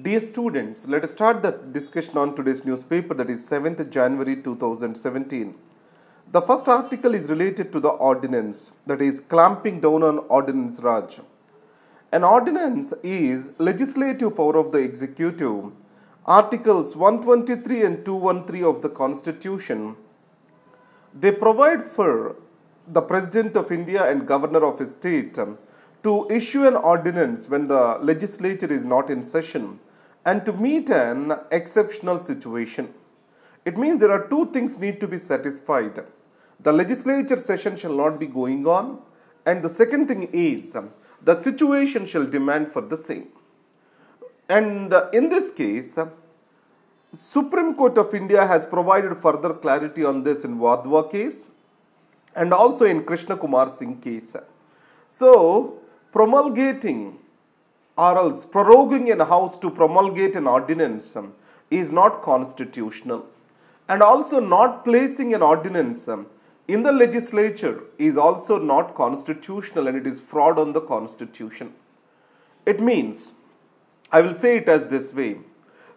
Dear students, let us start the discussion on today's newspaper, that is 7th January 2017. The first article is related to the ordinance, that is clamping down on Ordinance Raj. An ordinance is legislative power of the executive. Articles 123 and 213 of the Constitution, they provide for the President of India and Governor of a state to issue an ordinance when the legislature is not in session and to meet an exceptional situation. It means there are two things need to be satisfied. The legislature session shall not be going on, and the second thing is the situation shall demand for the same. And in this case, Supreme Court of India has provided further clarity on this in Wadhwa case and also in Krishna Kumar Singh case. So, promulgating or else proroguing a house to promulgate an ordinance is not constitutional, and also not placing an ordinance in the legislature is also not constitutional, and it is fraud on the constitution. It means, I will say it as this way.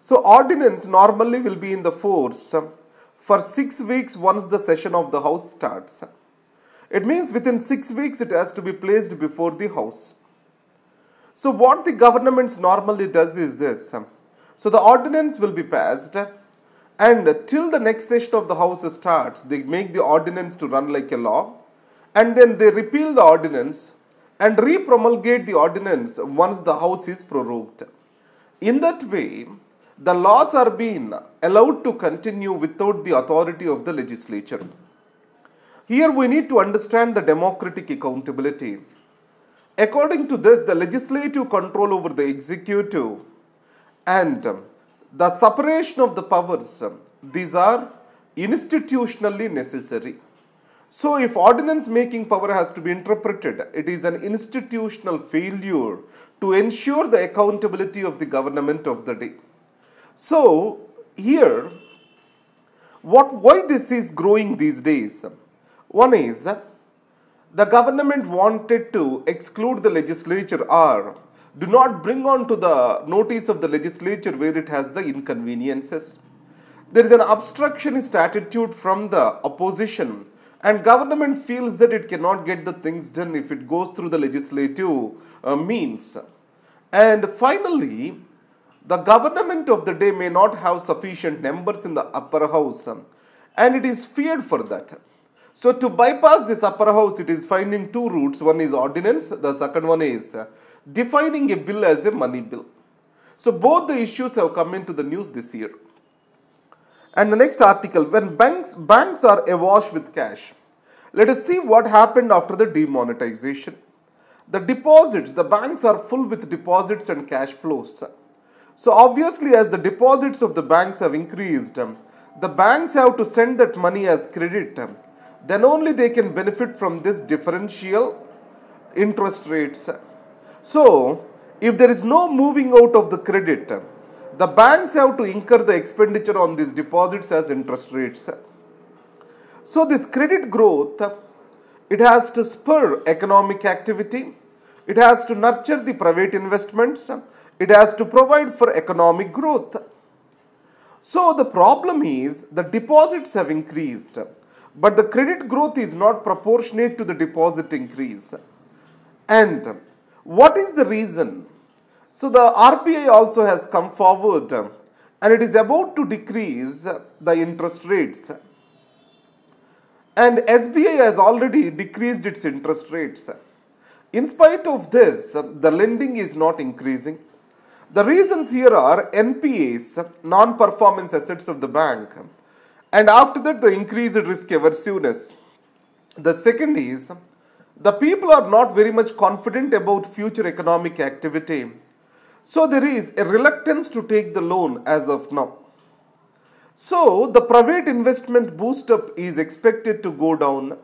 So ordinance normally will be in the force for 6 weeks once the session of the house starts. It means within 6 weeks it has to be placed before the house. So what the government normally does is this. So the ordinance will be passed, and till the next session of the house starts, they make the ordinance to run like a law, and then they repeal the ordinance and re-promulgate the ordinance once the house is prorogued. In that way, the laws are being allowed to continue without the authority of the legislature. Here we need to understand the democratic accountability. According to this, the legislative control over the executive and the separation of the powers, these are institutionally necessary. So if ordinance making power has to be interpreted, it is an institutional failure to ensure the accountability of the government of the day. So here, why this is growing these days? One is, the government wanted to exclude the legislature or do not bring on to the notice of the legislature where it has the inconveniences. There is an obstructionist attitude from the opposition, and government feels that it cannot get the things done if it goes through the legislative means. And finally, the government of the day may not have sufficient numbers in the upper house, and it is feared for that. So to bypass this upper house, it is finding two routes. One is ordinance, the second one is defining a bill as a money bill. So both the issues have come into the news this year. And the next article, when banks are awash with cash. Let us see what happened after the demonetization. The deposits, the banks are full with deposits and cash flows. So obviously, as the deposits of the banks have increased, the banks have to send that money as credit. Then only they can benefit from this differential interest rates. So, if there is no moving out of the credit, the banks have to incur the expenditure on these deposits as interest rates. So, this credit growth, it has to spur economic activity, it has to nurture the private investments, it has to provide for economic growth. So, the problem is the deposits have increased, but the credit growth is not proportionate to the deposit increase. And what is the reason? So the RBI also has come forward and it is about to decrease the interest rates. And SBI has already decreased its interest rates. In spite of this, the lending is not increasing. The reasons here are NPAs, non-performance assets of the bank, and after that the increased risk aversiveness. The second is, the people are not very much confident about future economic activity. So there is a reluctance to take the loan as of now. So the private investment boost up is expected to go down.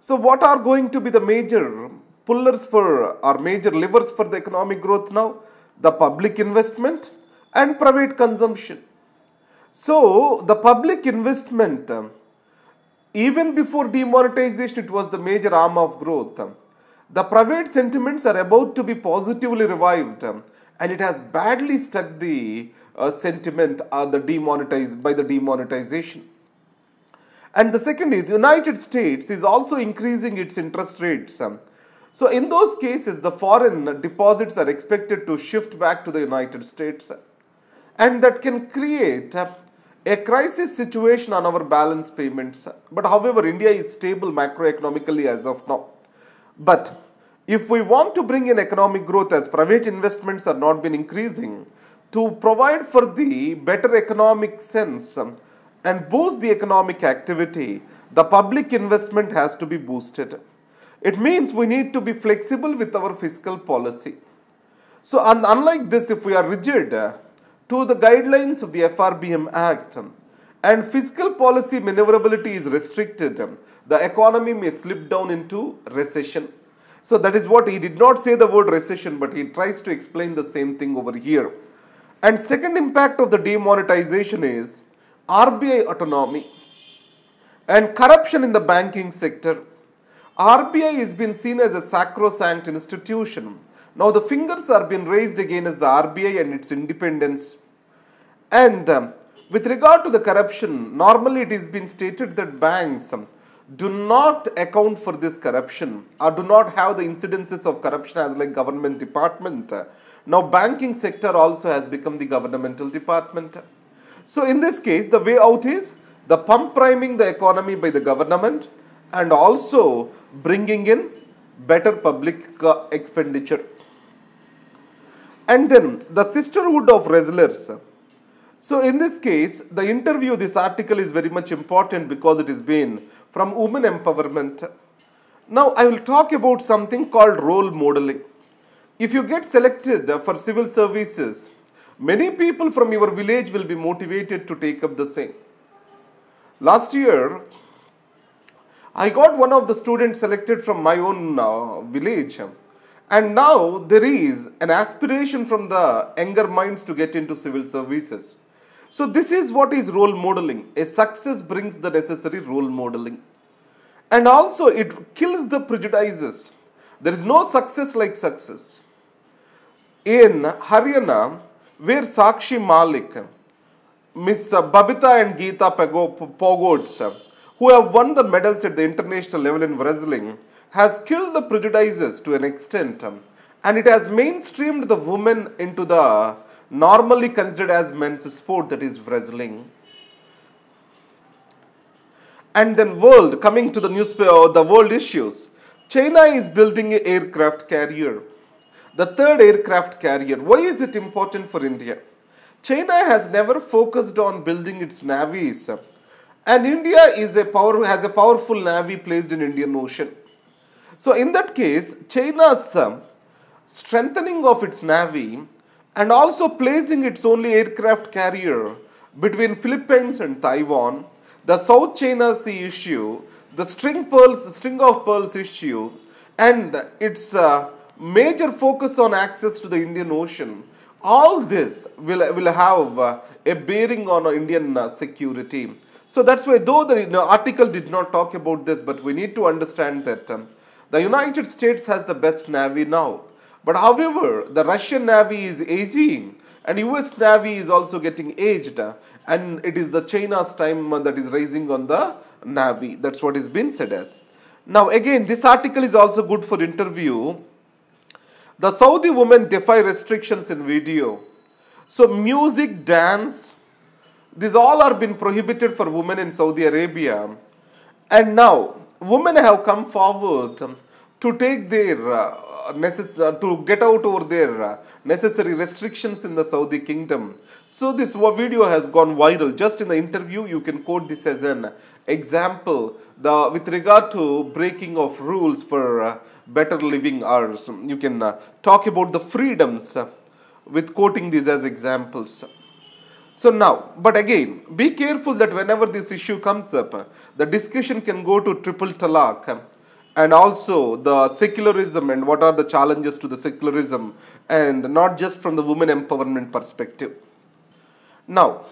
So what are going to be the major pullers for or major levers for the economic growth now? The public investment and private consumption. So the public investment, even before demonetization, it was the major arm of growth. The private sentiments are about to be positively revived and it has badly stuck the sentiment by the demonetization. And the second is United States is also increasing its interest rates. So in those cases, the foreign deposits are expected to shift back to the United States, and that can create a crisis situation on our balance payments. But however, India is stable macroeconomically as of now. But if we want to bring in economic growth, as private investments are not been increasing, to provide for the better economic sense and boost the economic activity, the public investment has to be boosted. It means we need to be flexible with our fiscal policy. So unlike this, if we are rigid to the guidelines of the FRBM Act and fiscal policy maneuverability is restricted, the economy may slip down into recession. So that is what he did not say the word recession, but he tries to explain the same thing over here. And second impact of the demonetization is RBI autonomy and corruption in the banking sector. RBI is been seen as a sacrosanct institution. Now the fingers are being raised against the RBI and its independence. And with regard to the corruption, normally it has been stated that banks do not account for this corruption or do not have the incidences of corruption as like government department. Now banking sector also has become the governmental department. So in this case, the way out is the pump priming the economy by the government and also bringing in better public expenditure. And then the sisterhood of wrestlers. So in this case, the interview, this article is very much important because it is been from women empowerment. Now I will talk about something called role modeling. If you get selected for civil services, many people from your village will be motivated to take up the same. Last year, I got one of the students selected from my own village, and now there is an aspiration from the younger minds to get into civil services. So this is what is role modeling. A success brings the necessary role modeling. And also it kills the prejudices. There is no success like success. In Haryana, where Sakshi Malik, Miss Babita and Geeta Pogots, who have won the medals at the international level in wrestling, has killed the prejudices to an extent, and it has mainstreamed the women into the normally considered as men's sport, that is wrestling. And then coming to the newspaper, the world issues. China is building an aircraft carrier. The third aircraft carrier. Why is it important for India? China has never focused on building its navies. And India has a powerful navy placed in Indian Ocean. So in that case, China's strengthening of its navy and also placing its only aircraft carrier between Philippines and Taiwan, the South China Sea issue, the string of pearls issue, and its major focus on access to the Indian Ocean, all this will have a bearing on Indian security. So that's why, though the article did not talk about this, but we need to understand that the United States has the best navy now. But however, the Russian navy is aging and US navy is also getting aged, and it is the China's time that is rising on the navy. That's what is being said as. Now again, this article is also good for interview. The Saudi women defy restrictions in video. So music, dance, these all are been prohibited for women in Saudi Arabia. And now women have come forward to take their to get out over their necessary restrictions in the Saudi kingdom. So this video has gone viral. Just in the interview, you can quote this as an example with regard to breaking of rules for better living hours. You can talk about the freedoms with quoting these as examples. So now, but again, be careful that whenever this issue comes up, the discussion can go to triple talaq and also the secularism and what are the challenges to the secularism, and not just from the women empowerment perspective. Now,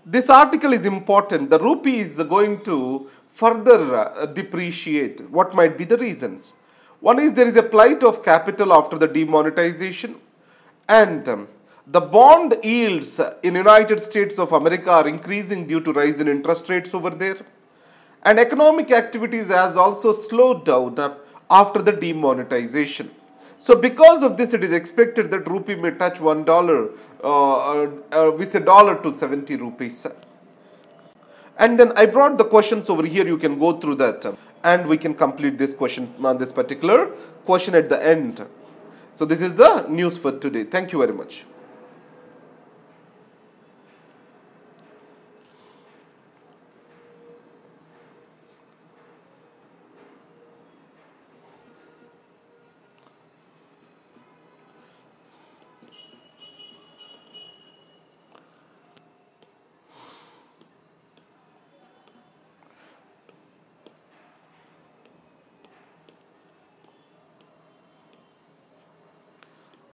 this article is important. The rupee is going to further depreciate. What might be the reasons? One is there is a plight of capital after the demonetization, And the bond yields in United States of America are increasing due to rise in interest rates over there. And economic activities has also slowed down after the demonetization. So because of this, it is expected that rupee may touch $1, we say dollar to 70 rupees. And then I brought the questions over here. You can go through that and we can complete this question, this particular question at the end. So this is the news for today. Thank you very much.